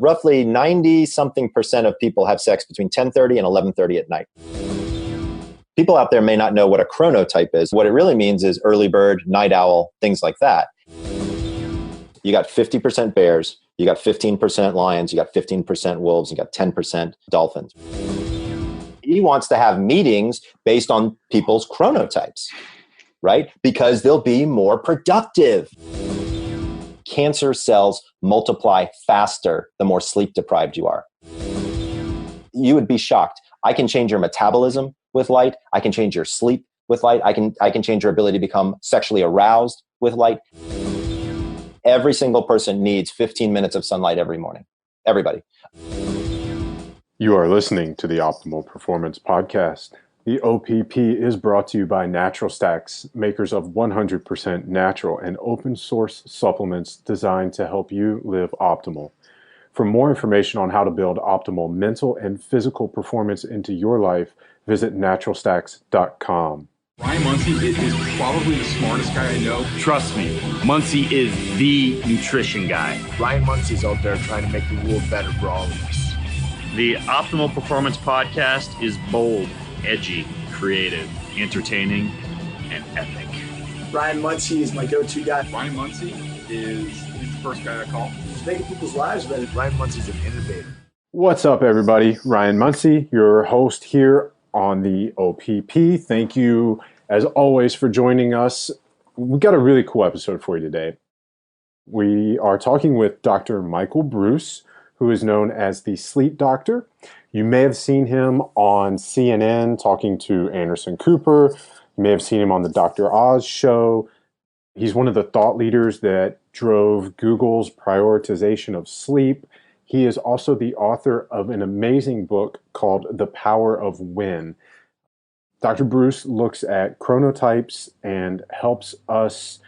Roughly 90-something% of people have sex between 10:30 and 11:30 at night. People out there may not know what a chronotype is. What it really means is early bird, night owl, things like that. You got 50% bears, you got 15% lions, you got 15% wolves, you got 10% dolphins. He wants to have meetings based on people's chronotypes, right? Because they'll be more productive. Cancer cells multiply faster the more sleep deprived you are. You would be shocked. I can change your metabolism with light. I can change your sleep with light. I can change your ability to become sexually aroused with light. Every single person needs 15 minutes of sunlight every morning. Everybody. You are listening to the Optimal Performance Podcast. The OPP is brought to you by Natural Stacks, makers of 100% natural and open source supplements designed to help you live optimal. For more information on how to build optimal mental and physical performance into your life, visit naturalstacks.com. Ryan Muncie is probably the smartest guy I know. Trust me, Muncie is the nutrition guy. Ryan Muncie's out there trying to make the world better for all of us. The Optimal Performance Podcast is bold, edgy, creative, entertaining, and epic. Ryan Muncie is my go-to guy. Ryan Muncie he's the first guy I call. He's making people's lives better. Ryan Muncie's an innovator. What's up, everybody? Ryan Muncie, your host here on the OPP. Thank you, as always, for joining us. We got a really cool episode for you today. We are talking with Dr. Michael Breus, who is known as the Sleep Doctor. You may have seen him on CNN talking to Anderson Cooper. You may have seen him on the Dr. Oz show. He's one of the thought leaders that drove Google's prioritization of sleep. He is also the author of an amazing book called The Power of When. Dr. Breus looks at chronotypes and helps us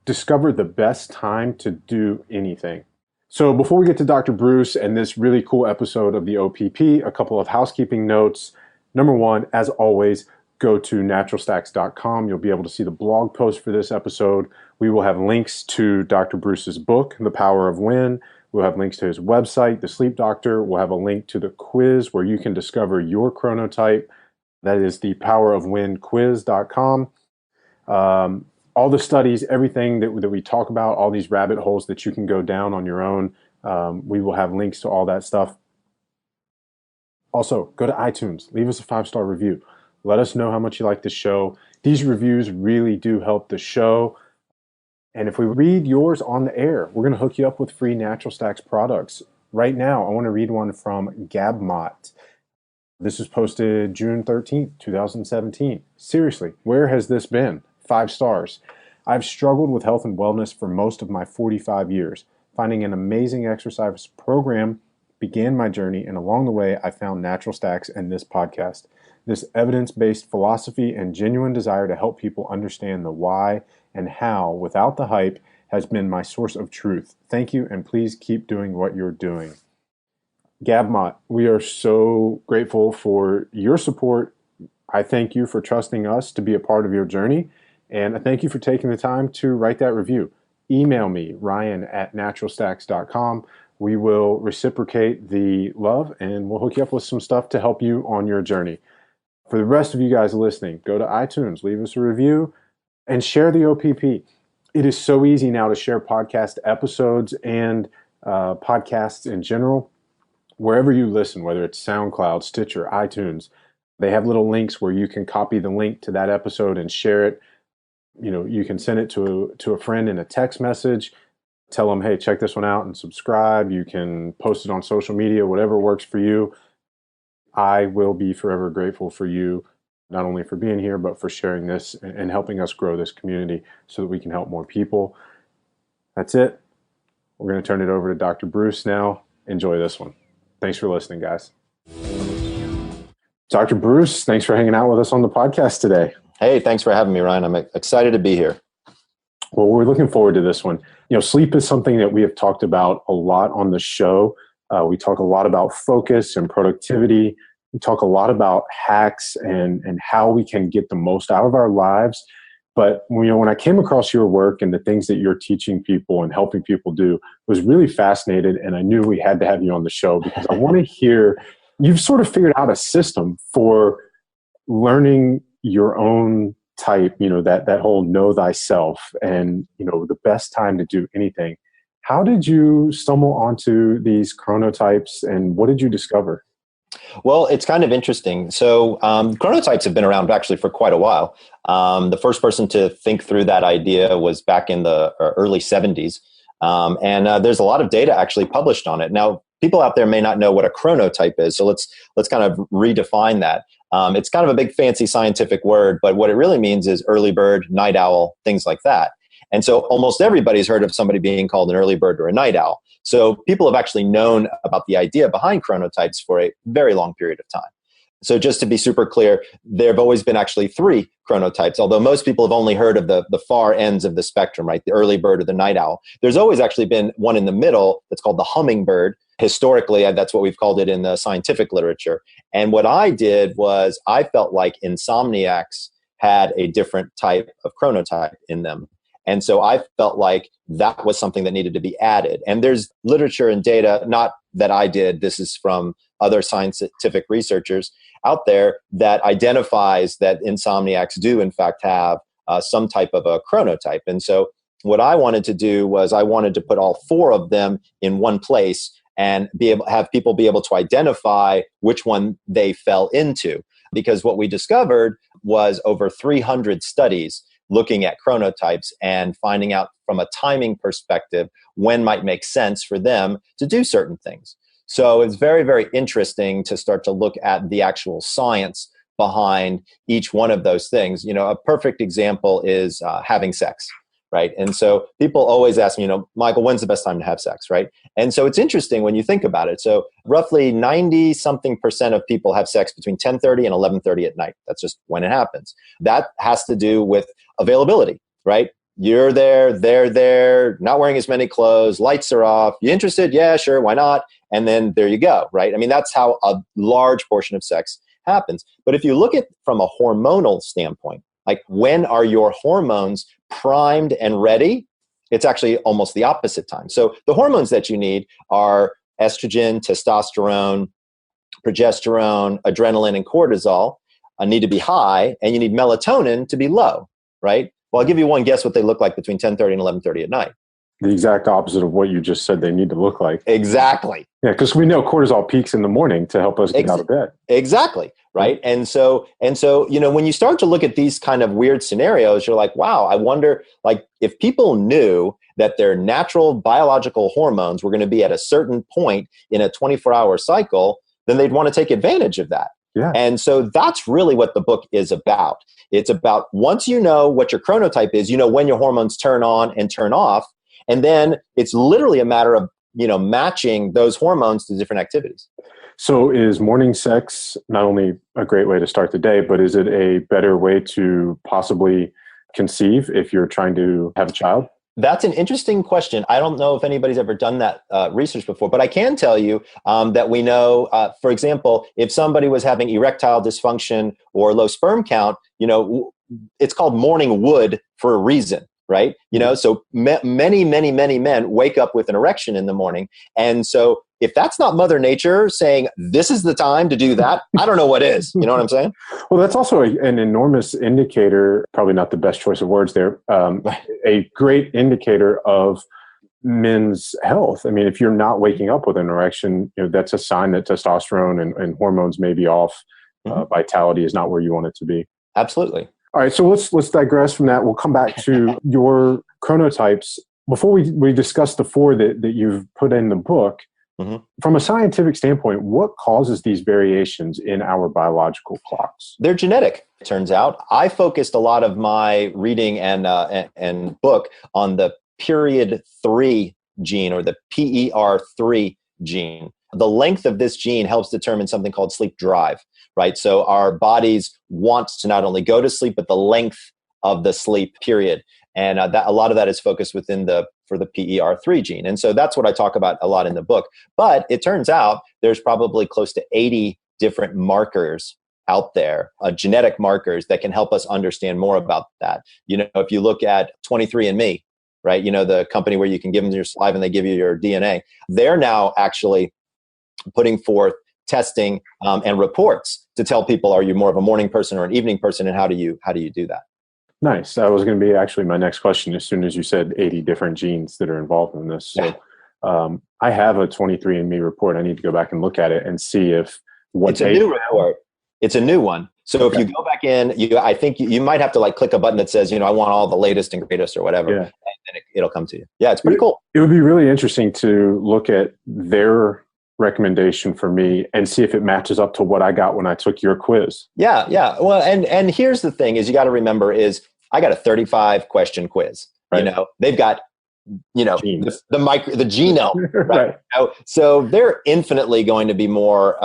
discover the best time to do anything. So before we get to Dr. Breus and this really cool episode of the OPP, a couple of housekeeping notes. Number one, as always, go to naturalstacks.com. You'll be able to see the blog post for this episode. We will have links to Dr. Breus's book, The Power of When. We'll have links to his website, The Sleep Doctor. We'll have a link to the quiz where you can discover your chronotype. That is thepowerofwhenquiz.com. All the studies, everything that we talk about, all these rabbit holes that you can go down on your own, we will have links to all that stuff. Also, go to iTunes. Leave us a 5-star review. Let us know how much you like the show. These reviews really do help the show. And if we read yours on the air, we're going to hook you up with free Natural Stacks products. Right now, I want to read one from Gabmot. This was posted June 13th, 2017. Seriously, where has this been? 5 stars. I've struggled with health and wellness for most of my 45 years. Finding an amazing exercise program began my journey, and along the way, I found Natural Stacks and this podcast. This evidence-based philosophy and genuine desire to help people understand the why and how, without the hype, has been my source of truth. Thank you, and please keep doing what you're doing. Gabmot, we are so grateful for your support. I thank you for trusting us to be a part of your journey, and I thank you for taking the time to write that review. Email me, ryan@naturalstacks.com. We will reciprocate the love, and we'll hook you up with some stuff to help you on your journey. For the rest of you guys listening, go to iTunes, leave us a review, and share the OPP. It is so easy now to share podcast episodes and podcasts in general. Wherever you listen, whether it's SoundCloud, Stitcher, iTunes, they have little links where you can copy the link to that episode and share it. You know, you can send it to a friend in a text message. Tell them, hey, check this one out and subscribe. You can post it on social media, whatever works for you. I will be forever grateful for you, not only for being here, but for sharing this and helping us grow this community so that we can help more people. That's it. We're going to turn it over to Dr. Breus now. Enjoy this one. Thanks for listening, guys. Dr. Breus, thanks for hanging out with us on the podcast today. Hey, thanks for having me, Ryan. I'm excited to be here. Well, we're looking forward to this one. You know, sleep is something that we have talked about a lot on the show. We talk a lot about focus and productivity. We talk a lot about hacks and how we can get the most out of our lives. But when I came across your work and the things that you're teaching people and helping people do, was really fascinated, and I knew we had to have you on the show because I want to hear, you've sort of figured out a system for learning your own type, that whole know thyself and, the best time to do anything. How did you stumble onto these chronotypes and what did you discover? Well, it's kind of interesting. So chronotypes have been around actually for quite a while. The first person to think through that idea was back in the early 70s. And there's a lot of data actually published on it. Now, people out there may not know what a chronotype is. So let's kind of redefine that. It's kind of a big fancy scientific word, but what it really means is early bird, night owl, things like that. And so almost everybody's heard of somebody being called an early bird or a night owl. So people have actually known about the idea behind chronotypes for a very long period of time. So just to be super clear, there have always been actually 3 chronotypes, although most people have only heard of the far ends of the spectrum, right? The early bird or the night owl. There's always actually been one in the middle that's called the hummingbird. Historically, that's what we've called it in the scientific literature. And what I did was I felt like insomniacs had a different type of chronotype in them. And so I felt like that was something that needed to be added. And there's literature and data, not that I did, this is from other scientific researchers out there that identifies that insomniacs do in fact have some type of a chronotype. And so what I wanted to do was I wanted to put all 4 of them in one place and have people be able to identify which one they fell into. Because what we discovered was over 300 studies looking at chronotypes and finding out from a timing perspective when might make sense for them to do certain things. So it's very, very interesting to start to look at the actual science behind each one of those things. A perfect example is having sex, right? And so people always ask me, Michael, when's the best time to have sex, right? And so it's interesting when you think about it. So roughly 90-something% of people have sex between 10:30 and 11:30 at night. That's just when it happens. That has to do with availability, right? You're there, they're there, not wearing as many clothes, lights are off. You interested? Yeah, sure, why not? And then there you go, right? I mean, that's how a large portion of sex happens. But if you look at from a hormonal standpoint, like when are your hormones primed and ready? It's actually almost the opposite time. So the hormones that you need are estrogen, testosterone, progesterone, adrenaline, and cortisol need to be high, and you need melatonin to be low, right? Well, I'll give you one guess what they look like between 10:30 and 11:30 at night. The exact opposite of what you just said they need to look like. Exactly. Yeah, because we know cortisol peaks in the morning to help us get out of bed. Exactly. Right. And so, when you start to look at these kind of weird scenarios, you're like, wow, I wonder, like, if people knew that their natural biological hormones were going to be at a certain point in a 24-hour cycle, then they'd want to take advantage of that. Yeah. And so that's really what the book is about. It's about once you know what your chronotype is, when your hormones turn on and turn off. And then it's literally a matter of, matching those hormones to different activities. So is morning sex not only a great way to start the day, but is it a better way to possibly conceive if you're trying to have a child? That's an interesting question. I don't know if anybody's ever done that research before, but I can tell you that we know, for example, if somebody was having erectile dysfunction or low sperm count, it's called morning wood for a reason. Right? So many men wake up with an erection in the morning. And so if that's not Mother Nature saying, this is the time to do that, I don't know what is. You know what I'm saying? Well, that's also an enormous indicator, probably not the best choice of words there, a great indicator of men's health. I mean, if you're not waking up with an erection, that's a sign that testosterone and hormones may be off. Vitality is not where you want it to be. Absolutely. All right, so let's digress from that. We'll come back to your chronotypes. Before we discuss the 4 that you've put in the book, from a scientific standpoint, what causes these variations in our biological clocks? They're genetic, it turns out. I focused a lot of my reading and book on the period 3 gene, or the PER3 gene. The length of this gene helps determine something called sleep drive, right? So our bodies want to not only go to sleep, but the length of the sleep period. And that a lot of that is focused for the PER3 gene. And so that's what I talk about a lot in the book. But it turns out there's probably close to 80 different markers out there, genetic markers that can help us understand more about that. If you look at 23andMe, right, the company where you can give them your saliva and they give you your DNA, they're now actually putting forth testing and reports to tell people, are you more of a morning person or an evening person, and how do you do that? Nice. That was going to be actually my next question as soon as you said 80 different genes that are involved in this. So I have a 23andMe report. I need to go back and look at it and see if it's a new report. It's a new one. So if you go back in, I think you might have to like click a button that says, I want all the latest and greatest or whatever, and then it'll come to you. Yeah, it's pretty cool. It would be really interesting to look at their recommendation for me and see if it matches up to what I got when I took your quiz. Yeah. Well, and here's the thing is you got to remember is I got a 35 question quiz. Right. They've got the genome, right? So they're infinitely going to be more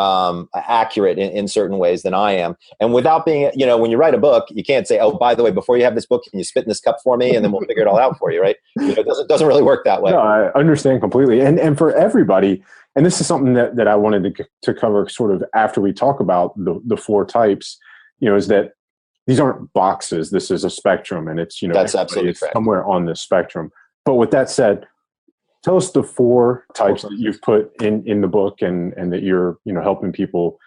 accurate in certain ways than I am. And without being, when you write a book, you can't say, oh, by the way, before you have this book, can you spit in this cup for me? And then we'll figure it all out for you, right? It doesn't really work that way. No, I understand completely. And for everybody, and this is something that I wanted to cover sort of after we talk about the 4 types, is that these aren't boxes. This is a spectrum, and it's, that's absolutely correct. Somewhere on this spectrum. But with that said, tell us the 4 types that you've put in the book and that you're helping people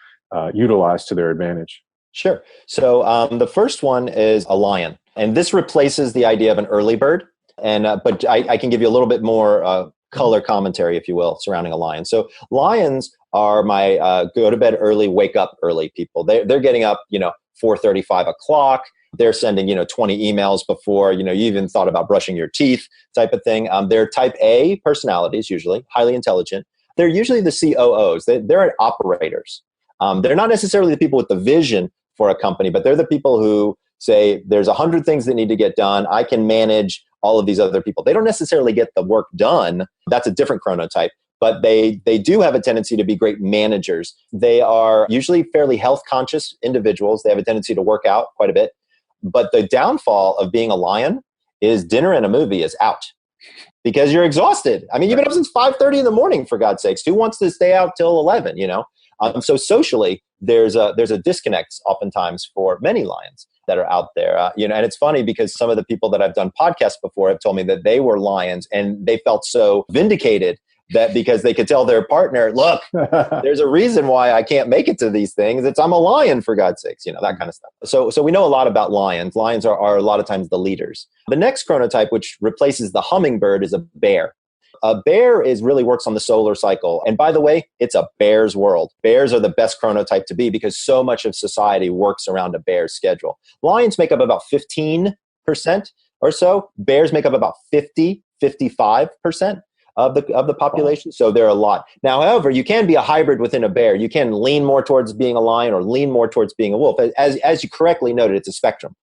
utilize to their advantage. Sure. So the first one is a lion, and this replaces the idea of an early bird. And but I can give you a little bit more color commentary, if you will, surrounding a lion. So lions are my go to bed early, wake up early people. They're getting up 4:30, 5 o'clock. They're sending, 20 emails before, you even thought about brushing your teeth type of thing. They're type A personalities, usually highly intelligent. They're usually the COOs. They're operators. They're not necessarily the people with the vision for a company, but they're the people who say, there's 100 things that need to get done. I can manage all of these other people. They don't necessarily get the work done. That's a different chronotype. But they do have a tendency to be great managers. They are usually fairly health conscious individuals. They have a tendency to work out quite a bit. But the downfall of being a lion is dinner and a movie is out because you're exhausted. I mean, you've been up since 5:30 in the morning, for God's sakes. Who wants to stay out till 11, So socially, there's a disconnect oftentimes for many lions that are out there. And it's funny because some of the people that I've done podcasts before have told me that they were lions and they felt so vindicated that because they could tell their partner, look, there's a reason why I can't make it to these things. I'm a lion, for God's sakes, that kind of stuff. So we know a lot about lions. Lions are a lot of times the leaders. The next chronotype, which replaces the hummingbird, is a bear. A bear really works on the solar cycle. And by the way, it's a bear's world. Bears are the best chronotype to be because so much of society works around a bear's schedule. Lions make up about 15% or so. Bears make up about 55% of the population. So they're a lot. Now, however, you can be a hybrid within a bear. You can lean more towards being a lion or lean more towards being a wolf. As you correctly noted, it's a spectrum,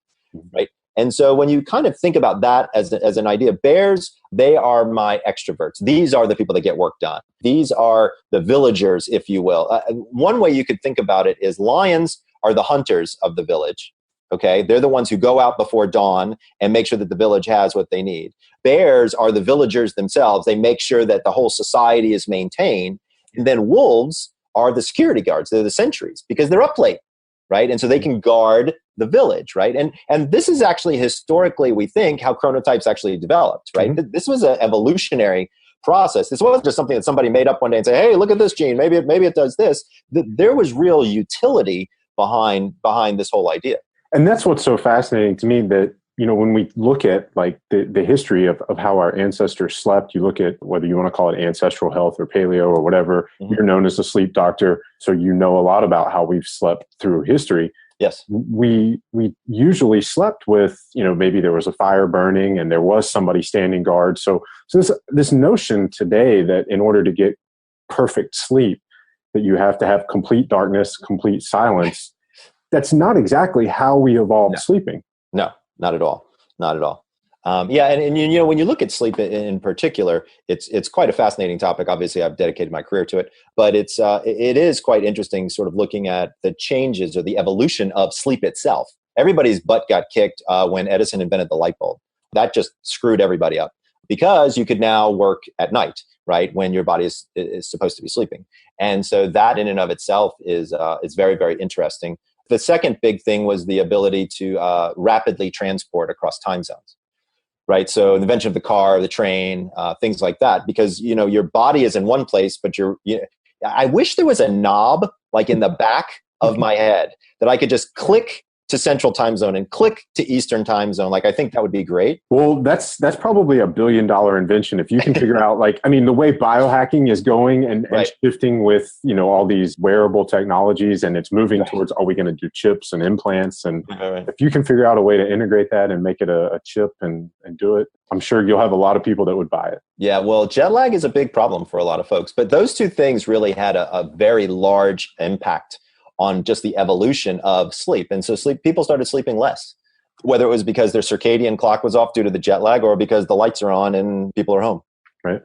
right? And so when you kind of think about that as an idea, bears, they are my extroverts. These are the people that get work done. These are the villagers, if you will. One way you could think about it is lions are the hunters of the village. Okay, they're the ones who go out before dawn and make sure that the village has what they need. Bears are the villagers themselves. They make sure that the whole society is maintained. And then wolves are the security guards. They're the sentries because they're up late, right? And so they can guard the village, right? And this is actually historically, we think, how chronotypes actually developed, right? Mm-hmm. This was an evolutionary process. This wasn't just something that somebody made up one day and say, hey, look at this gene. Maybe it does this. There was real utility behind this whole idea. And that's what's so fascinating to me that, when we look at like the history of how our ancestors slept, you look at whether you want to call it ancestral health or paleo or whatever, mm-hmm. You're known as a sleep doctor. So you know a lot about how we've slept through history. Yes. We usually slept with, maybe there was a fire burning and there was somebody standing guard. So this notion today that in order to get perfect sleep, that you have to have complete darkness, complete silence, that's not exactly how we evolved sleeping. No, not at all. Not at all. Yeah, and when you look at sleep in particular, it's quite a fascinating topic. Obviously, I've dedicated my career to it, but it is quite interesting, sort of looking at the changes or the evolution of sleep itself. Everybody's butt got kicked when Edison invented the light bulb. That just screwed everybody up because you could now work at night, right, when your body is supposed to be sleeping, and so that in and of itself is very, very interesting. The second big thing was the ability to rapidly transport across time zones. Right. So the invention of the car, the train, things like that, because, your body is in one place, but I wish there was a knob like in the back of my head that I could just click to Central Time Zone and click to Eastern Time Zone. Like, I think that would be great. Well, that's probably $1 billion invention if you can figure out, the way biohacking is going and shifting with, all these wearable technologies, and it's moving towards, are we going to do chips and implants? And if you can figure out a way to integrate that and make it a chip and do it, I'm sure you'll have a lot of people that would buy it. Yeah, well, jet lag is a big problem for a lot of folks, but those two things really had a very large impact on just the evolution of sleep. And so people started sleeping less, whether it was because their circadian clock was off due to the jet lag or because the lights are on and people are home. Right.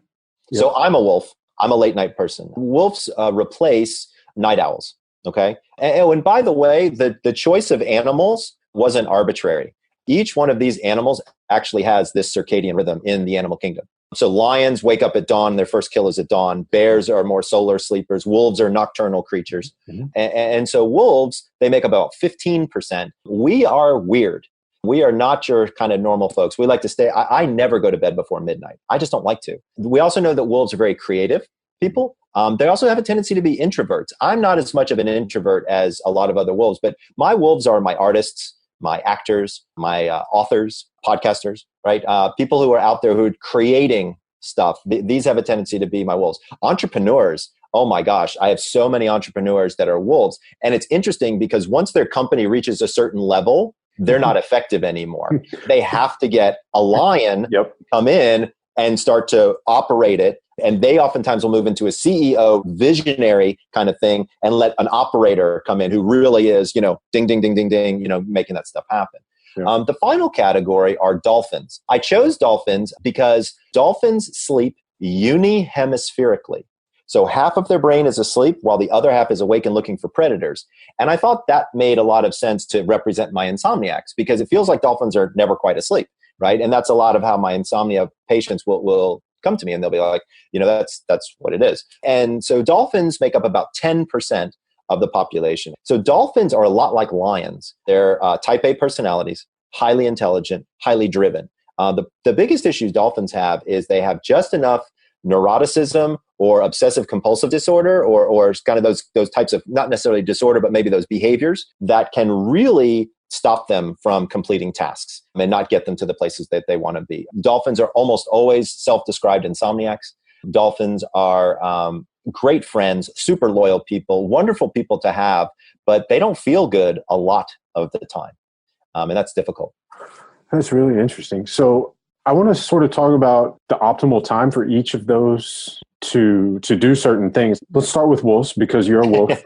Yep. So I'm a wolf. I'm a late night person. Wolves replace night owls. Okay. And by the way, the choice of animals wasn't arbitrary. Each one of these animals actually has this circadian rhythm in the animal kingdom. So lions wake up at dawn. Their first kill is at dawn. Bears are more solar sleepers. Wolves are nocturnal creatures. Mm-hmm. And so wolves, they make about 15%. We are weird. We are not your kind of normal folks. We like to stay. I never go to bed before midnight. I just don't like to. We also know that wolves are very creative people. They also have a tendency to be introverts. I'm not as much of an introvert as a lot of other wolves, but my wolves are my artists, my actors, my authors, podcasters, right? People who are out there who are creating stuff. These have a tendency to be my wolves. Entrepreneurs, oh my gosh, I have so many entrepreneurs that are wolves. And it's interesting because once their company reaches a certain level, they're not effective anymore. They have to get a lion come in and start to operate it. And they oftentimes will move into a CEO visionary kind of thing and let an operator come in who really is, ding, ding, ding, ding, ding, making that stuff happen. Yeah. The final category are dolphins. I chose dolphins because dolphins sleep unihemispherically. So half of their brain is asleep while the other half is awake and looking for predators. And I thought that made a lot of sense to represent my insomniacs because it feels like dolphins are never quite asleep, right? And that's a lot of how my insomnia patients will come to me and they'll be like, that's what it is. And so dolphins make up about 10% of the population. So dolphins are a lot like lions. They're type A personalities, highly intelligent, highly driven. The biggest issues dolphins have is they have just enough neuroticism or obsessive compulsive disorder or kind of those types of, not necessarily disorder, but maybe those behaviors that can really stop them from completing tasks and not get them to the places that they want to be. Dolphins are almost always self-described insomniacs. Dolphins are great friends, super loyal people, wonderful people to have, but they don't feel good a lot of the time. And that's difficult. That's really interesting. So I want to sort of talk about the optimal time for each of those to do certain things. Let's start with wolves because you're a wolf.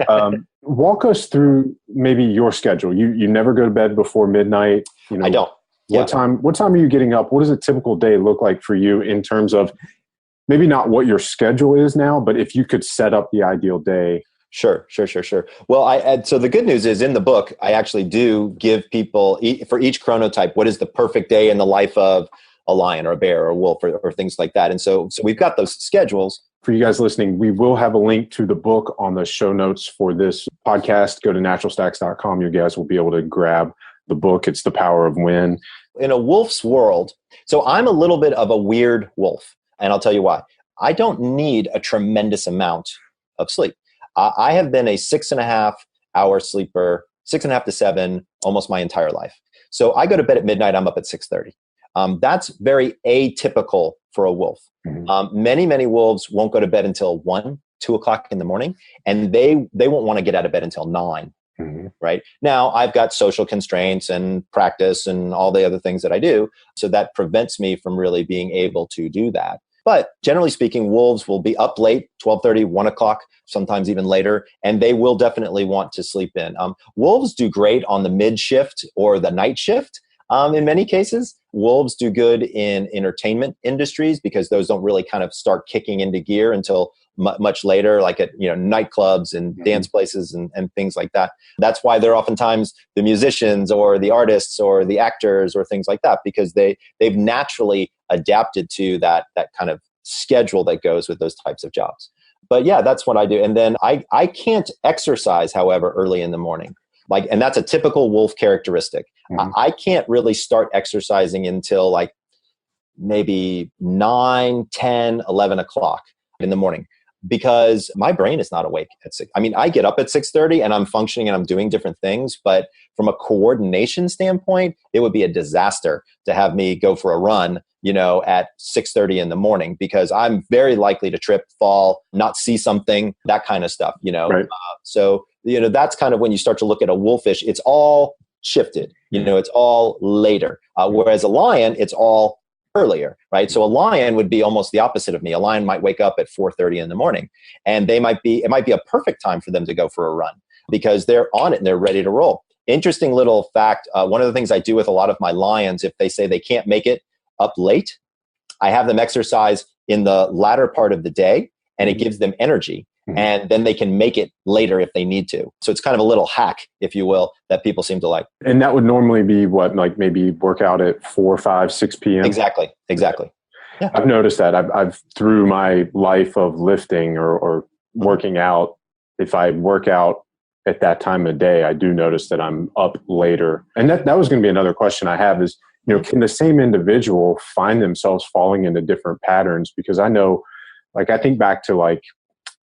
Walk us through maybe your schedule. You never go to bed before midnight. I don't. What time are you getting up? What does a typical day look like for you in terms of maybe not what your schedule is now, but if you could set up the ideal day? Sure. Well, so the good news is in the book, I actually do give people for each chronotype, what is the perfect day in the life of a lion or a bear or a wolf or things like that. And so we've got those schedules. For you guys listening, we will have a link to the book on the show notes for this podcast. Go to naturalstacks.com. You guys will be able to grab the book. It's The Power of When. In a wolf's world, so I'm a little bit of a weird wolf, and I'll tell you why. I don't need a tremendous amount of sleep. I have been a 6.5 hour sleeper, 6.5 to 7, almost my entire life. So I go to bed at midnight. I'm up at 6:30. That's very atypical for a wolf. Mm-hmm. Many wolves won't go to bed until 1, 2 o'clock in the morning, and they won't want to get out of bed until 9. Mm-hmm. Right now, I've got social constraints and practice and all the other things that I do, so that prevents me from really being able to do that. But generally speaking, wolves will be up late, 12:30, 1 o'clock, sometimes even later, and they will definitely want to sleep in. Wolves do great on the mid shift or the night shift. In many cases, wolves do good in entertainment industries because those don't really kind of start kicking into gear until much later, like at nightclubs and dance places and things like that. That's why they're oftentimes the musicians or the artists or the actors or things like that, because they've naturally adapted to that kind of schedule that goes with those types of jobs. But yeah, that's what I do. And then I can't exercise, however, early in the morning. and that's a typical wolf characteristic. I can't really start exercising until like maybe 9, 10, 11 o'clock in the morning, because my brain is not awake at 6. I mean, I get up at 6:30 and I'm functioning and I'm doing different things. But from a coordination standpoint, it would be a disaster to have me go for a run, at 6:30 in the morning, because I'm very likely to trip, fall, not see something, that kind of stuff, Right. So, that's kind of when you start to look at a wolfish, it's all shifted, it's all later. Whereas a lion, it's all earlier, right? So a lion would be almost the opposite of me. A lion might wake up at 4:30 in the morning, and it might be a perfect time for them to go for a run because they're on it and they're ready to roll. Interesting little fact. One of the things I do with a lot of my lions, if they say they can't make it up late, I have them exercise in the latter part of the day, and it gives them energy. And then they can make it later if they need to. So it's kind of a little hack, if you will, that people seem to like. And that would normally be what, like maybe work out at 4, 5, 6 p.m.? Exactly. Yeah. I've noticed that. I've through my life of lifting or working out, if I work out at that time of day, I do notice that I'm up later. And that was going to be another question I have is, can the same individual find themselves falling into different patterns? Because I know, I think back to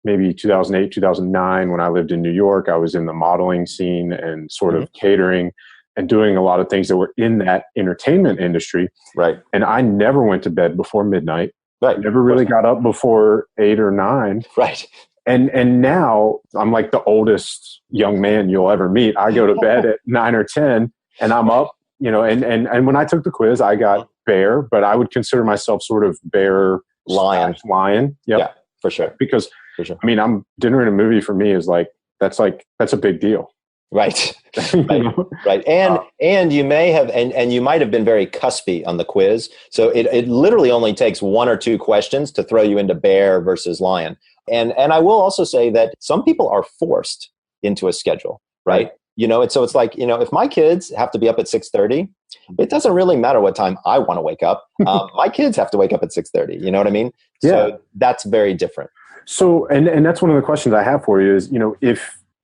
maybe 2008, 2009, when I lived in New York, I was in the modeling scene and sort of catering and doing a lot of things that were in that entertainment industry. Right. And I never went to bed before midnight. Right. Never really got up before 8 or 9. Right. And now I'm like the oldest young man you'll ever meet. I go to bed at 9 or 10 and I'm up, and when I took the quiz, I got bear, but I would consider myself sort of bear lion. Yep. Yeah, for sure. Because For sure. I mean, dinner in a movie for me is that's a big deal. Right. Right. And you may have, and you might have been very cuspy on the quiz. So it literally only takes 1 or 2 questions to throw you into bear versus lion. And I will also say that some people are forced into a schedule, right? It's like, if my kids have to be up at 6:30, it doesn't really matter what time I want to wake up. My kids have to wake up at 6:30. You know what I mean? Yeah. So that's very different. So, and that's one of the questions I have for you is,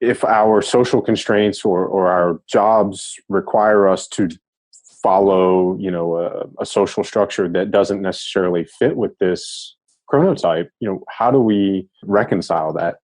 if our social constraints or our jobs require us to follow, a social structure that doesn't necessarily fit with this chronotype, how do we reconcile that?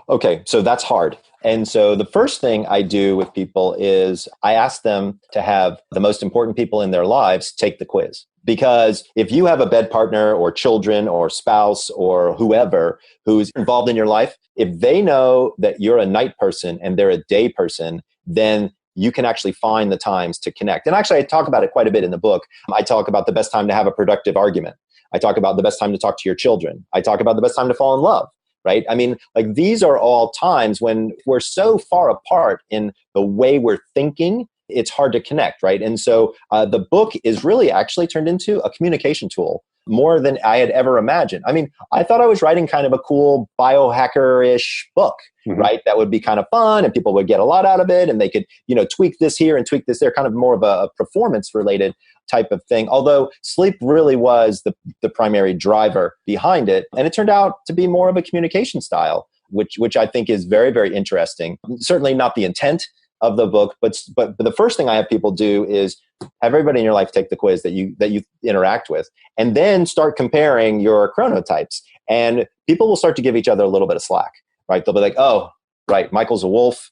Okay, so that's hard. And so the first thing I do with people is I ask them to have the most important people in their lives take the quiz. Because if you have a bed partner or children or spouse or whoever who's involved in your life, if they know that you're a night person and they're a day person, then you can actually find the times to connect. And actually, I talk about it quite a bit in the book. I talk about the best time to have a productive argument. I talk about the best time to talk to your children. I talk about the best time to fall in love. Right? I mean, these are all times when we're so far apart in the way we're thinking, it's hard to connect, right? And so the book is really actually turned into a communication tool more than I had ever imagined. I mean, I thought I was writing kind of a cool biohacker-ish book, right? That would be kind of fun and people would get a lot out of it and they could, tweak this here and tweak this there, kind of more of a performance-related type of thing. Although sleep really was the primary driver behind it. And it turned out to be more of a communication style, which I think is very, very interesting. Certainly not the intent of the book, but the first thing I have people do is have everybody in your life take the quiz that you interact with, and then start comparing your chronotypes. And people will start to give each other a little bit of slack, right? They'll be like, oh, right, Michael's a wolf.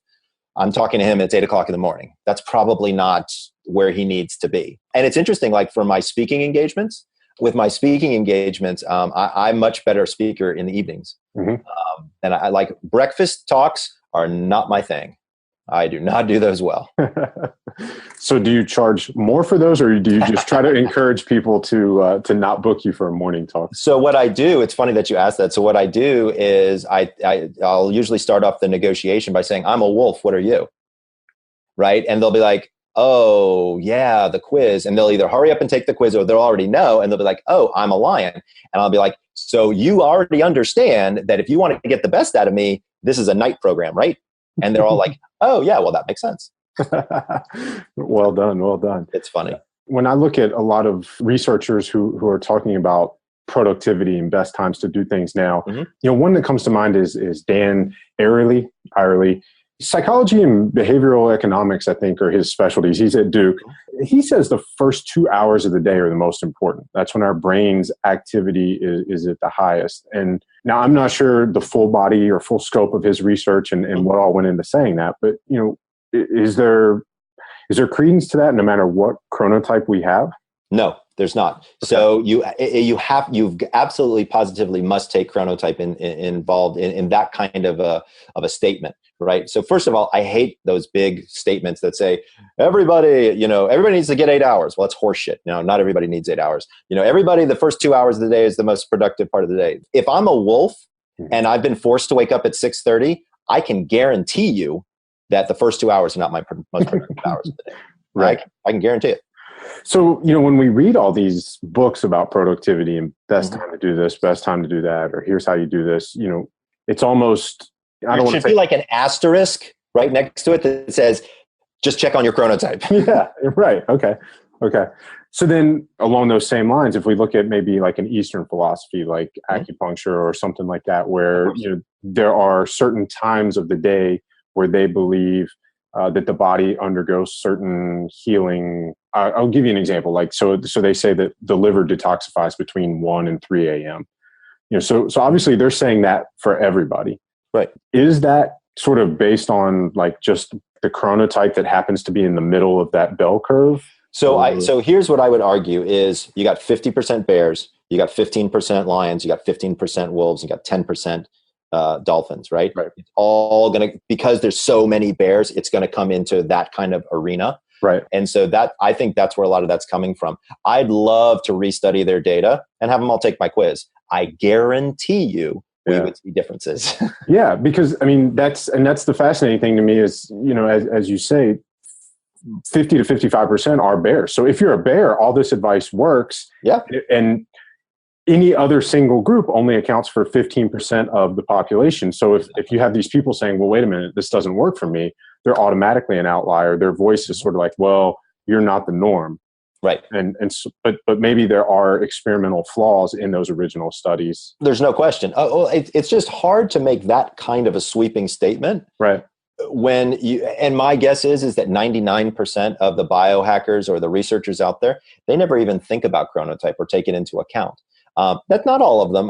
I'm talking to him, it's 8 o'clock in the morning. That's probably not where he needs to be. And it's interesting, for my speaking engagements, I'm much better speaker in the evenings. And I like breakfast talks are not my thing. I do not do those well. So do you charge more for those, or do you just try to encourage people to not book you for a morning talk? So what I do, it's funny that you asked that. So what I do is I'll usually start off the negotiation by saying, I'm a wolf, what are you? Right? And they'll be like, oh, yeah, the quiz. And they'll either hurry up and take the quiz or they'll already know. And they'll be like, oh, I'm a lion. And I'll be like, so you already understand that if you want to get the best out of me, this is a night program, right? And they're all like, oh, yeah, well, that makes sense. Well done. Well done. It's funny. When I look at a lot of researchers who are talking about productivity and best times to do things now, one that comes to mind is Dan Ariely. Psychology and behavioral economics, I think, are his specialties. He's at Duke. He says the first 2 hours of the day are the most important. That's when our brain's activity is at the highest. And now I'm not sure the full body or full scope of his research and what all went into saying that, but is there credence to that no matter what chronotype we have? No, there's not. Okay. So you absolutely positively must take chronotype involved in that kind of a statement, right? So first of all, I hate those big statements that say everybody needs to get 8 hours. Well, that's horseshit. No, not everybody needs 8 hours. Everybody, the first 2 hours of the day is the most productive part of the day. If I'm a wolf and I've been forced to wake up at 6:30, I can guarantee you that the first 2 hours are not my most productive hours of the day. Right. I can guarantee it. So, when we read all these books about productivity and best time to do this, best time to do that, or here's how you do this, it's almost, I don't want to say, be like an asterisk right next to it that says, just check on your chronotype. Yeah, right. Okay. So then along those same lines, if we look at maybe like an Eastern philosophy, like acupuncture or something like that, where, there are certain times of the day where they believe that the body undergoes certain healing. I'll give you an example. Like, so they say that the liver detoxifies between 1 and 3 a.m. So obviously they're saying that for everybody. Right. Is that sort of based on like just the chronotype that happens to be in the middle of that bell curve? So here's what I would argue is you got 50% bears, you got 15% lions, you got 15% wolves, you got 10% dolphins, right? It's all going to, because there's so many bears, it's going to come into that kind of arena. Right. And so I think that's where a lot of that's coming from. I'd love to restudy their data and have them all take my quiz. I guarantee you we would see differences. Yeah, because that's the fascinating thing to me is, as you say, 50 to 55% are bears. So if you're a bear, all this advice works. Yeah. And any other single group only accounts for 15% of the population. So if you have these people saying, well, wait a minute, this doesn't work for me, they're automatically an outlier. Their voice is sort of like, well, you're not the norm. Right. But maybe there are experimental flaws in those original studies. There's no question. It's just hard to make that kind of a sweeping statement. Right. And my guess is that 99% of the biohackers or the researchers out there, they never even think about chronotype or take it into account. That's not all of them.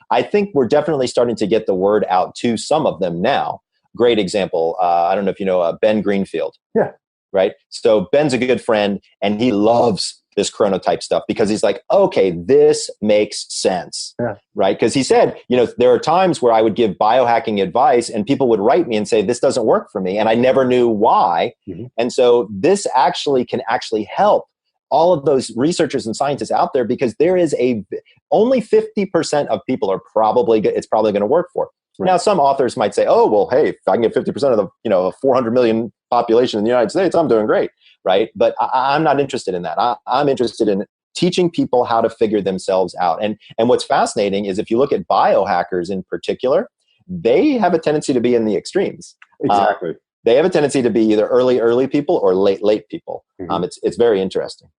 I think we're definitely starting to get the word out to some of them now. Great example. I don't know if you know Ben Greenfield. Yeah. Right. So Ben's a good friend and he loves this chronotype stuff because he's like, okay, this makes sense. Yeah. Right. Because he said, there are times where I would give biohacking advice and people would write me and say, this doesn't work for me. And I never knew why. Mm-hmm. And so this can help all of those researchers and scientists out there because there is only 50% of people it's probably going to work for. Right. Now, some authors might say, oh, well, hey, if I can get 50% of the 400 million population in the United States, I'm doing great, right? But I'm not interested in that. I'm interested in teaching people how to figure themselves out. And what's fascinating is if you look at biohackers in particular, they have a tendency to be in the extremes. Exactly. They have a tendency to be either early people or late people. Mm-hmm. It's very interesting.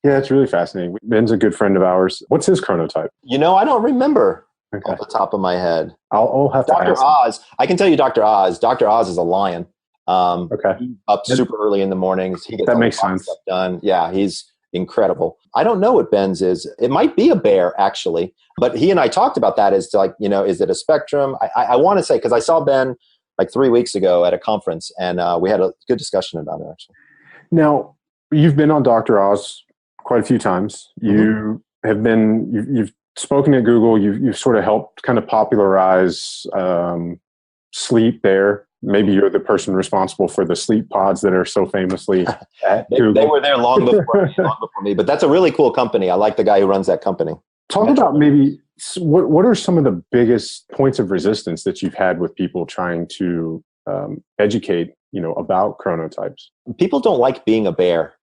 Yeah, it's really fascinating. Ben's a good friend of ours. What's his chronotype? I don't remember. Okay. Off the top of my head. I'll have to Dr. Oz. I can tell you Dr. Oz. Dr. Oz is a lion. Okay. Up super early in the mornings. He gets that makes sense. Stuff done. Yeah, he's incredible. I don't know what Ben's is. It might be a bear, actually. But he and I talked about that as to like, is it a spectrum? I want to say, because I saw Ben like 3 weeks ago at a conference, and we had a good discussion about it, actually. Now, you've been on Dr. Oz quite a few times. You have been, you've spoken at Google. You've sort of helped kind of popularize sleep there. Maybe you're the person responsible for the sleep pods that are so famously at Google. They were there long before me, but that's a really cool company. I like the guy who runs that company. Talk about maybe what are some of the biggest points of resistance that you've had with people trying to educate, about chronotypes? People don't like being a bear.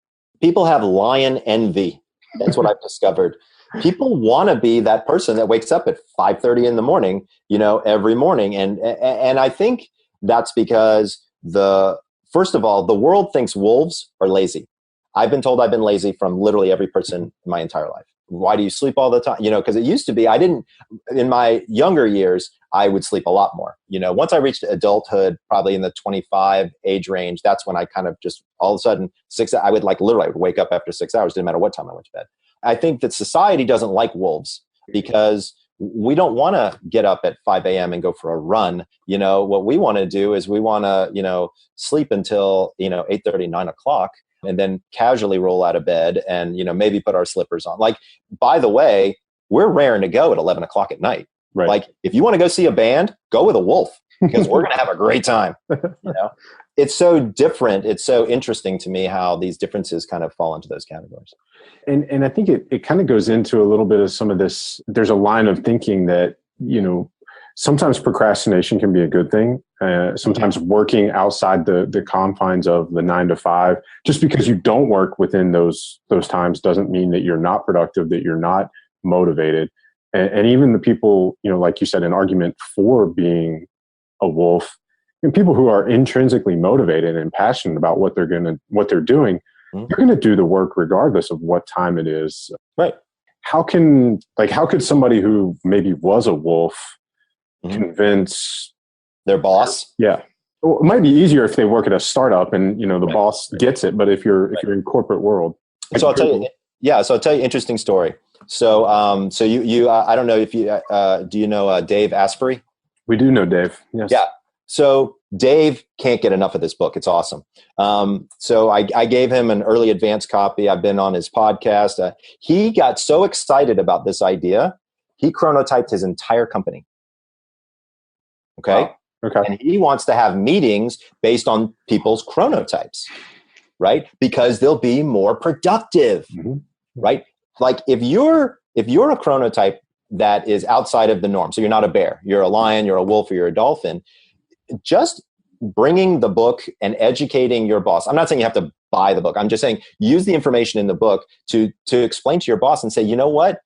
People have lion envy. That's what I've discovered. People want to be that person that wakes up at 5:30 in the morning, every morning. And I think that's because first of all, the world thinks wolves are lazy. I've been told I've been lazy from literally every person in my entire life. why do you sleep all the time? Because it used to be, in my younger years, I would sleep a lot more. Once I reached adulthood, probably in the 25 age range, that's when I kind of just all of a sudden I would wake up after 6 hours, didn't matter what time I went to bed. I think that society doesn't like wolves because we don't want to get up at 5 a.m. and go for a run. What we want to do is we want to, sleep until, 8:30, 9 o'clock, and then casually roll out of bed and, maybe put our slippers on. Like, by the way, we're raring to go at 11 o'clock at night. Right. Like, if you want to go see a band, go with a wolf because we're going to have a great time. It's so different. It's so interesting to me how these differences kind of fall into those categories. And I think it kind of goes into a little bit of some of this. There's a line of thinking that, sometimes procrastination can be a good thing. Sometimes working outside the confines of the 9 to 5, just because you don't work within those times doesn't mean that you're not productive, that you're not motivated. And even the people, like you said, an argument for being a wolf, and people who are intrinsically motivated and passionate about what they're doing, they're going to do the work regardless of what time it is. Right. How could somebody who maybe was a wolf convince their boss? Yeah. Well, it might be easier if they work at a startup and, the boss gets it. But if you're in corporate world. So I'll tell you, interesting story. So, you I don't know if you, do you know Dave Asprey? We do know Dave. Yes. Yeah. So Dave can't get enough of this book. It's awesome. So I gave him an early advance copy. I've been on his podcast. He got so excited about this idea, he chronotyped his entire company. Okay. Wow. Okay. And he wants to have meetings based on people's chronotypes, right? Because they'll be more productive, right? Like if you're a chronotype that is outside of the norm, so you're not a bear, you're a lion, you're a wolf, or you're a dolphin, just bringing the book and educating your boss. I'm not saying you have to buy the book. I'm just saying use the information in the book to explain to your boss and say, you know what?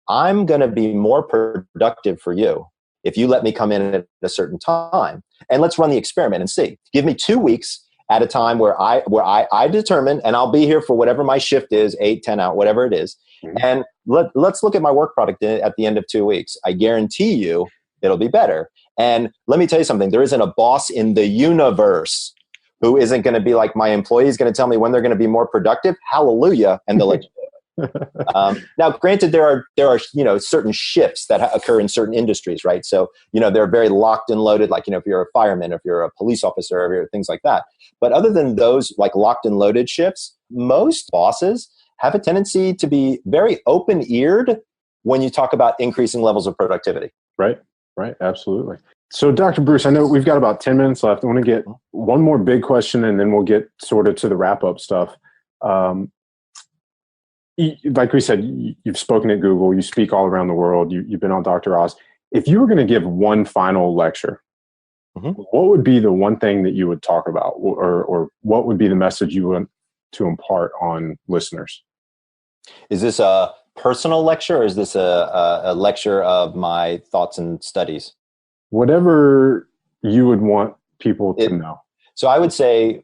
I'm going to be more productive for you if you let me come in at a certain time, and let's run the experiment and see. Give me 2 weeks at a time where I determine, and I'll be here for whatever my shift is, 8, 10 out, whatever it is. And let's look at my work product at the end of 2 weeks. I guarantee you it'll be better. And let me tell you something, there isn't a boss in the universe who isn't going to be like, my employee is going to tell me when they're going to be more productive. Hallelujah. And they'll let you do it. Now, granted, there are certain shifts that occur in certain industries, right? So, they're very locked and loaded, like, if you're a fireman, if you're a police officer, or things like that. But other than those, like, locked and loaded shifts, most bosses have a tendency to be very open-eared when you talk about increasing levels of productivity. Right. Absolutely. So, Dr. Breus, I know we've got about 10 minutes left. I want to get one more big question, and then we'll get sort of to the wrap-up stuff. Like we said, you've spoken at Google, you speak all around the world, you've been on Dr. Oz. If you were going to give one final lecture, what would be the one thing that you would talk about, or what would be the message you want to impart on listeners? Is this a personal lecture, or is this a lecture of my thoughts and studies? Whatever you would want people to know. So I would say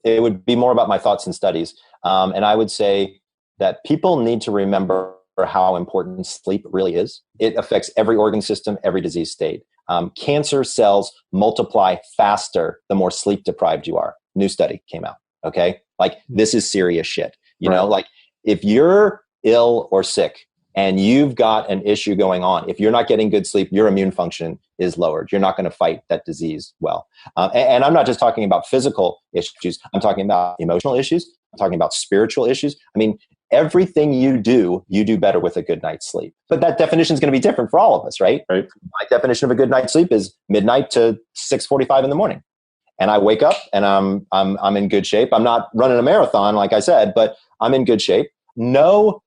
it would be more about my thoughts and studies. And I would say that people need to remember how important sleep really is. It affects every organ system, every disease state. Cancer cells multiply faster the more sleep deprived you are. New study came out. Okay. Like, this is serious shit. You know, like, if you're ill or sick and you've got an issue going on, if you're not getting good sleep, your immune function is lowered. You're not going to fight that disease well. And I'm not just talking about physical issues. I'm talking about emotional issues. I'm talking about spiritual issues. I mean, everything you do better with a good night's sleep. But that definition is going to be different for all of us, right? My definition of a good night's sleep is midnight to 6:45 in the morning. And I wake up and I'm in good shape. I'm not running a marathon, like I said, but I'm in good shape. Know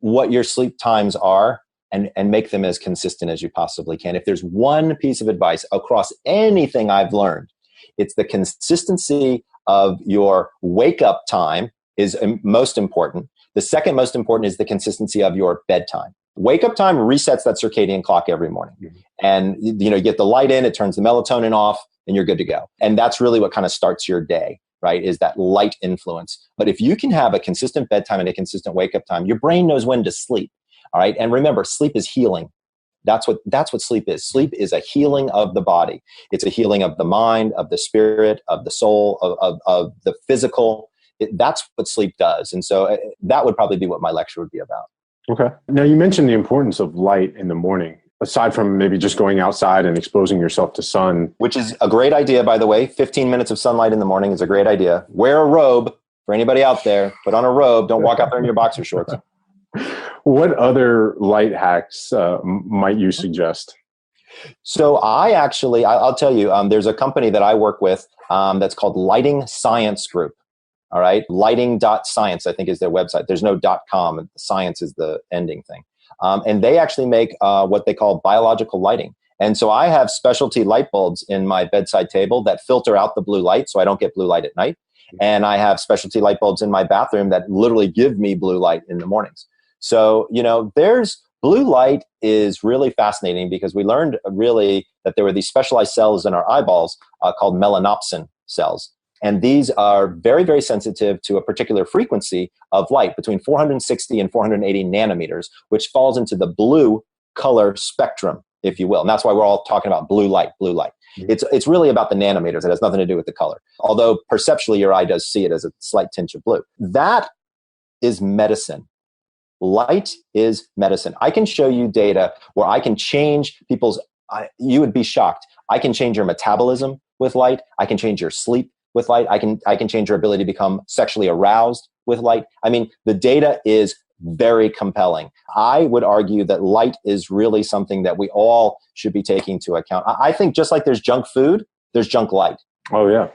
what your sleep times are and make them as consistent as you possibly can. If there's one piece of advice across anything I've learned, it's the consistency of your wake up time is most important. The second most important is the consistency of your bedtime. Wake up time resets that circadian clock every morning. And you get the light in, it turns the melatonin off, and you're good to go. And that's really what kind of starts your day. right, is that light influence. But if you can have a consistent bedtime and a consistent wake up time, your brain knows when to sleep. All right. And remember, sleep is healing. That's what sleep is. Sleep is a healing of the body. It's a healing of the mind, of the spirit, of the soul, of the physical. That's what sleep does. And so that would probably be what my lecture would be about. Okay. Now, you mentioned the importance of light in the morning, aside from maybe just going outside and exposing yourself to sun. Which is a great idea, by the way. 15 minutes of sunlight in the morning is a great idea. Wear a robe. For anybody out there, put on a robe. Don't walk out there in your boxer shorts. What other light hacks might you suggest? So I'll tell you, there's a company that I work with that's called Lighting Science Group. All right. Lighting.science, I think, is their website. There's no .com. Science is the ending thing. And they actually make what they call biological lighting. And so I have specialty light bulbs in my bedside table that filter out the blue light so I don't get blue light at night. And I have specialty light bulbs in my bathroom that literally give me blue light in the mornings. So, blue light is really fascinating because we learned really that there were these specialized cells in our eyeballs called melanopsin cells. And these are very, very sensitive to a particular frequency of light between 460 and 480 nanometers, which falls into the blue color spectrum, if you will. And that's why we're all talking about blue light, blue light. It's really about the nanometers. It has nothing to do with the color. Although perceptually your eye does see it as a slight tinge of blue. That is medicine. Light is medicine. I can show you data where I can change you would be shocked. I can change your metabolism with light. I can change your sleep with light. I can change your ability to become sexually aroused with light. I mean, the data is very compelling. I would argue that light is really something that we all should be taking into account. I think just like there's junk food, there's junk light. Oh, yeah.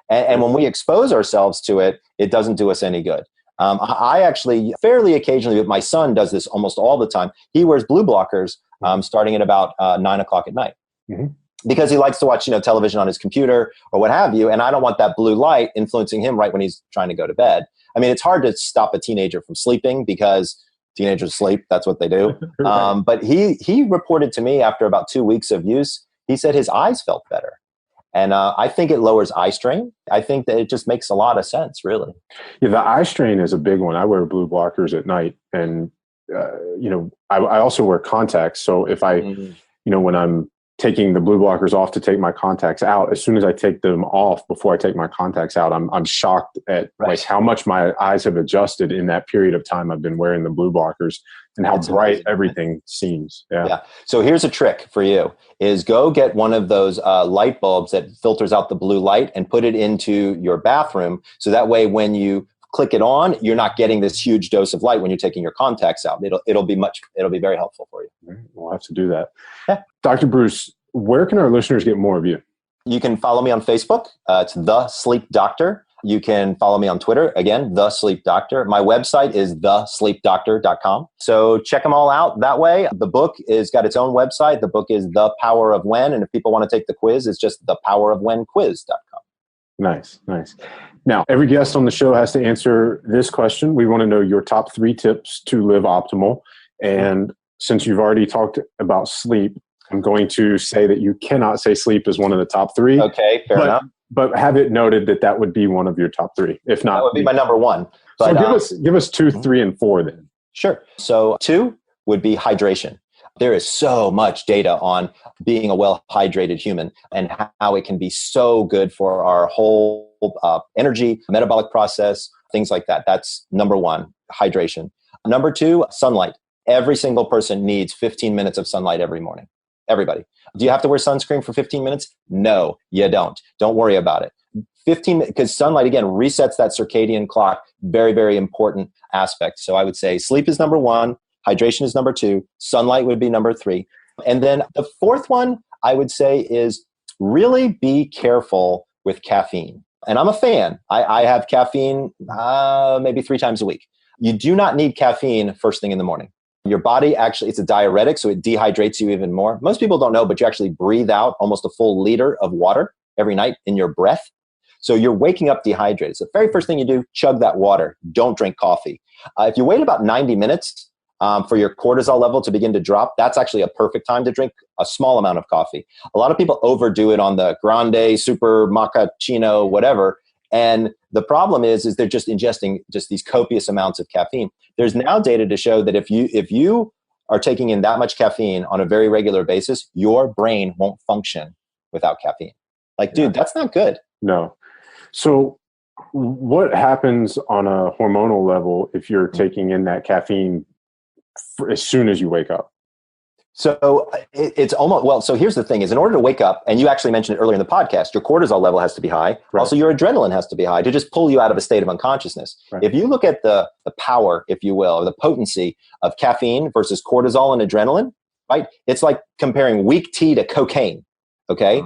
And when we expose ourselves to it, it doesn't do us any good. I actually fairly occasionally, but my son does this almost all the time. He wears blue blockers starting at about 9 o'clock at night. Mm-hmm. Because he likes to watch, television on his computer or what have you. And I don't want that blue light influencing him right when he's trying to go to bed. I mean, it's hard to stop a teenager from sleeping because teenagers sleep. That's what they do. Right. But he reported to me after about 2 weeks of use, he said his eyes felt better. And I think it lowers eye strain. I think that it just makes a lot of sense, really. Yeah, the eye strain is a big one. I wear blue blockers at night. And, I also wear contacts. So if when I'm taking the blue blockers off to take my contacts out, as soon as I take them off before I take my contacts out, I'm shocked at like how much my eyes have adjusted in that period of time I've been wearing the blue blockers and how bright everything seems. Yeah. So here's a trick for you is go get one of those light bulbs that filters out the blue light and put it into your bathroom. So that way, when you click it on, you're not getting this huge dose of light when you're taking your contacts out. It'll be very helpful for you. We'll have to do that. Yeah. Dr. Breus, where can our listeners get more of you? You can follow me on Facebook. It's The Sleep Doctor. You can follow me on Twitter. Again, The Sleep Doctor. My website is thesleepdoctor.com. So check them all out that way. The book is got its own website. The book is The Power of When. And if people want to take the quiz, it's just thepowerofwhenquiz.com. Nice. Now, every guest on the show has to answer this question. We want to know your top 3 tips to live optimal. And since you've already talked about sleep, I'm going to say that you cannot say sleep is one of the top 3. Okay, fair enough. But have it noted that would be one of your top 3. If not, that would be my number 1. But, so give us 2, 3, and 4 then. Sure. So 2 would be hydration. There is so much data on being a well-hydrated human and how it can be so good for our whole energy, metabolic process, things like that. That's number 1, hydration. Number 2, sunlight. Every single person needs 15 minutes of sunlight every morning. Everybody. Do you have to wear sunscreen for 15 minutes? No, you don't. Don't worry about it. 15, because sunlight, again, resets that circadian clock. Very, very important aspect. So I would say sleep is number 1. Hydration is number 2. Sunlight would be number 3. And then the 4th one I would say is really be careful with caffeine. And I'm a fan. I have caffeine maybe 3 times a week. You do not need caffeine first thing in the morning. Your body actually, it's a diuretic, so it dehydrates you even more. Most people don't know, but you actually breathe out almost a full liter of water every night in your breath. So you're waking up dehydrated. So the very first thing you do, chug that water. Don't drink coffee. If you wait about 90 minutes for your cortisol level to begin to drop, that's actually a perfect time to drink a small amount of coffee. A lot of people overdo it on the grande, super macchiato, whatever, And the problem is they're just ingesting just these copious amounts of caffeine. There's now data to show that if you are taking in that much caffeine on a very regular basis, your brain won't function without caffeine. Like, dude, that's not good. No. So what happens on a hormonal level if you're taking in that caffeine as soon as you wake up? So it's almost, well, so here's the thing is in order to wake up, and you actually mentioned it earlier in the podcast, your cortisol level has to be high. Right. Also, your adrenaline has to be high to just pull you out of a state of unconsciousness. Right. If you look at the power, if you will, or the potency of caffeine versus cortisol and adrenaline, right? It's like comparing weak tea to cocaine, okay?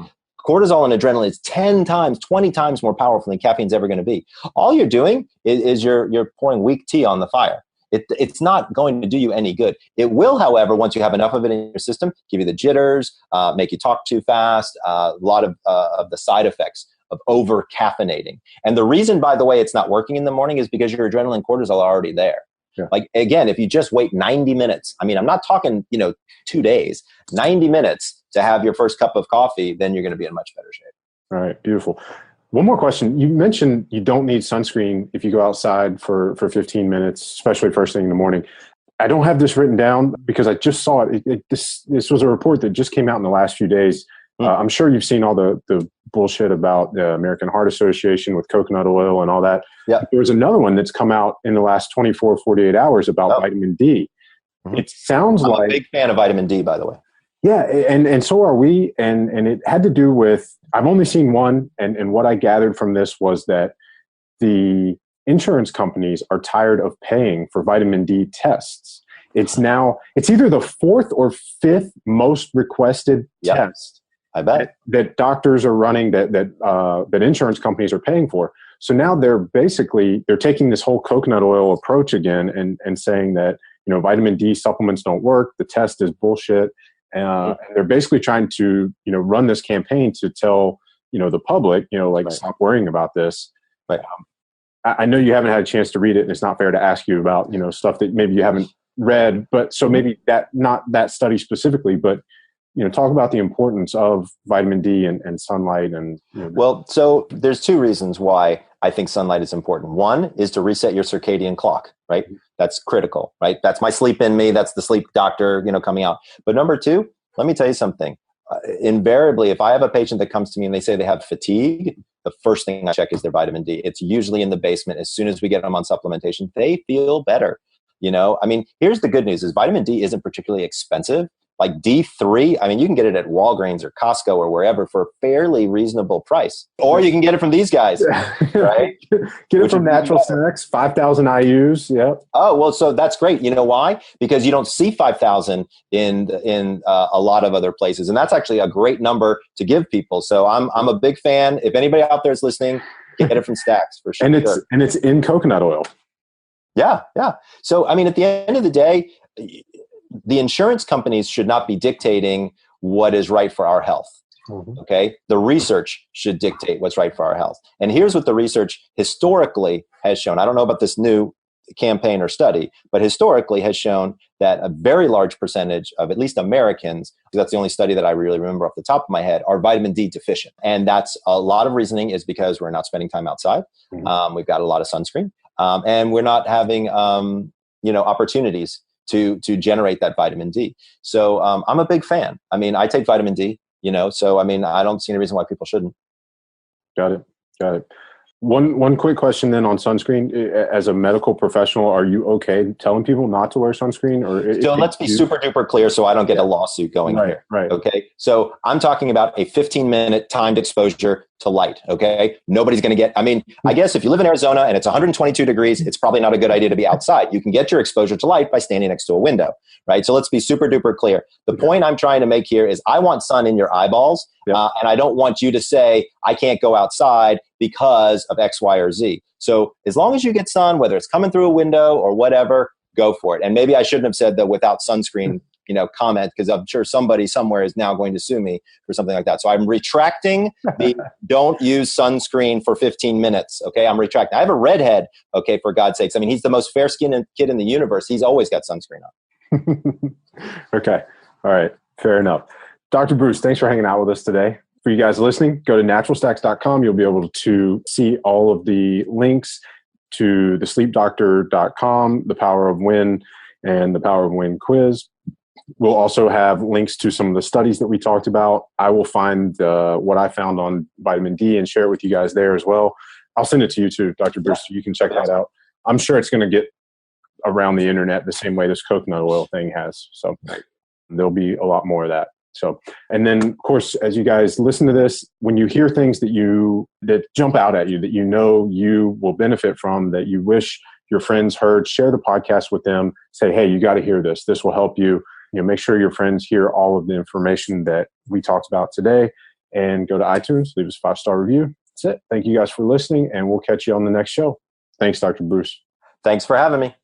Cortisol and adrenaline is 10 times, 20 times more powerful than caffeine's ever going to be. All you're doing is you're pouring weak tea on the fire. It's not going to do you any good. It will, however, once you have enough of it in your system, give you the jitters, make you talk too fast, a lot of the side effects of over caffeinating. And the reason, by the way, it's not working in the morning is because your adrenaline and cortisol are already there. Yeah. Like, again, if you just wait 90 minutes, I mean, I'm not talking, 2 days, 90 minutes to have your first cup of coffee, then you're going to be in much better shape. All right. Beautiful. One more question. You mentioned you don't need sunscreen if you go outside for 15 minutes, especially first thing in the morning. I don't have this written down because I just saw it. This was a report that just came out in the last few days. I'm sure you've seen all the bullshit about the American Heart Association with coconut oil and all that. Yeah. There was another one that's come out in the last 24, 48 hours about vitamin D. Mm-hmm. It sounds I'm like... a big fan of vitamin D, by the way. Yeah, and so are we. And it had to do with, I've only seen one, and what I gathered from this was that the insurance companies are tired of paying for vitamin D tests. It's either the 4th or 5th most requested test. I bet that doctors are running that insurance companies are paying for. So now they're taking this whole coconut oil approach again and saying that vitamin D supplements don't work. The test is bullshit. And they're basically trying to, run this campaign to tell, the public, stop worrying about this. But I know you haven't had a chance to read it, and it's not fair to ask you about, stuff that maybe you haven't read. But so maybe not that study specifically, but, talk about the importance of vitamin D and sunlight. And well, so there's 2 reasons why I think sunlight is important. One is to reset your circadian clock, right? That's critical, right? That's my sleep in me. That's the sleep doctor, coming out. But number 2, let me tell you something. Invariably, if I have a patient that comes to me and they say they have fatigue, the first thing I check is their vitamin D. It's usually in the basement. As soon as we get them on supplementation, they feel better. Here's the good news is vitamin D isn't particularly expensive. Like D3, you can get it at Walgreens or Costco or wherever for a fairly reasonable price. Or you can get it from these guys, right? Get it from Natural Snacks, 5,000 IUs, yeah. Oh, well, so that's great. You know why? Because you don't see 5,000 in a lot of other places. And that's actually a great number to give people. So I'm a big fan. If anybody out there is listening, get it from Stacks for sure. And it's in coconut oil. Yeah, yeah. So, at the end of the day, the insurance companies should not be dictating what is right for our health. Mm-hmm. Okay. The research should dictate what's right for our health. And here's what the research historically has shown. I don't know about this new campaign or study, but historically has shown that a very large percentage of at least Americans, because that's the only study that I really remember off the top of my head, are vitamin D deficient. And that's a lot of reasoning is because we're not spending time outside. Mm-hmm. We've got a lot of sunscreen, and we're not having, opportunities to generate that vitamin D. So I'm a big fan. I take vitamin D, so I don't see any reason why people shouldn't. Got it. One quick question then on sunscreen. As a medical professional, are you okay telling people not to wear sunscreen? So let's be super duper clear so I don't get a lawsuit going here. Right. Okay. So I'm talking about a 15-minute timed exposure to light. Okay. Nobody's going to get, I guess if you live in Arizona and it's 122 degrees, it's probably not a good idea to be outside. You can get your exposure to light by standing next to a window. Right. So let's be super duper clear. The point I'm trying to make here is I want sun in your eyeballs. Yeah. And I don't want you to say, I can't go outside because of X, Y, or Z. So as long as you get sun, whether it's coming through a window or whatever, go for it. And maybe I shouldn't have said the without sunscreen, comment, because I'm sure somebody somewhere is now going to sue me for something like that. So I'm retracting the don't use sunscreen for 15 minutes. Okay. I'm retracting. I have a redhead. Okay. For God's sakes. He's the most fair-skinned kid in the universe. He's always got sunscreen on. Okay. All right. Fair enough. Dr. Breus, thanks for hanging out with us today. For you guys listening, go to naturalstacks.com. You'll be able to see all of the links to the sleepdoctor.com, the Power of Win, and the Power of Win quiz. We'll also have links to some of the studies that we talked about. I will find what I found on vitamin D and share it with you guys there as well. I'll send it to you too, Dr. Breus. You can check that out. I'm sure it's going to get around the internet the same way this coconut oil thing has. So there'll be a lot more of that. So, and then of course, as you guys listen to this, when you hear things that jump out at you, that you know you will benefit from, that you wish your friends heard, share the podcast with them. Say, hey, you got to hear this. This will help you. Make sure your friends hear all of the information that we talked about today, and go to iTunes, leave us a 5-star review. That's it. Thank you guys for listening, and we'll catch you on the next show. Thanks, Dr. Breus. Thanks for having me.